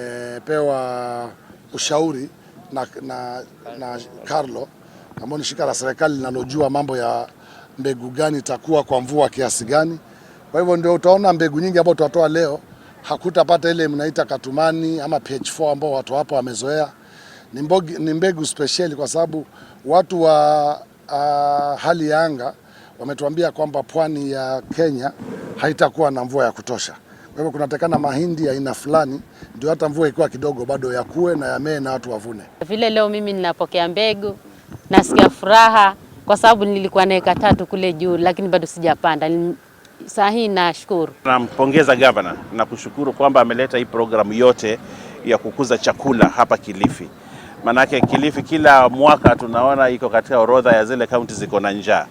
Tumepewa ushauri na Carlo ambao ni shirika la serikali linalojua mambo ya mbegu gani itakuwa kwa mvua kiasi gani. Kwa hivyo ndio utaona mbegu nyingi ambazo tutatoa leo hakutapata ile mnaita katumani ama PH4 ambao watu hapa wamezoea. Ni mbegu special kwa sababu watu wa hali ya anga wametuambia kwamba pwani ya Kenya haitakuwa na mvua ya kutosha. Kwa hivyo kunatakana mahindi ya aina fulani ndio hata mvua ikiwa kidogo bado yakue na yamee na watu wavune. Vile leo mimi ninapokea mbegu nasikia furaha kwa sababu nilikuwa na eka 3 kule juu lakini bado sijapanda. Saa hii nashukuru. Nampongeza governor na kushukuru kwamba ameleta hii programu yote ya kukuza chakula hapa Kilifi. Manake Kilifi kila mwaka tunaona iko katika orodha ya zile kaunti ziko na njaa.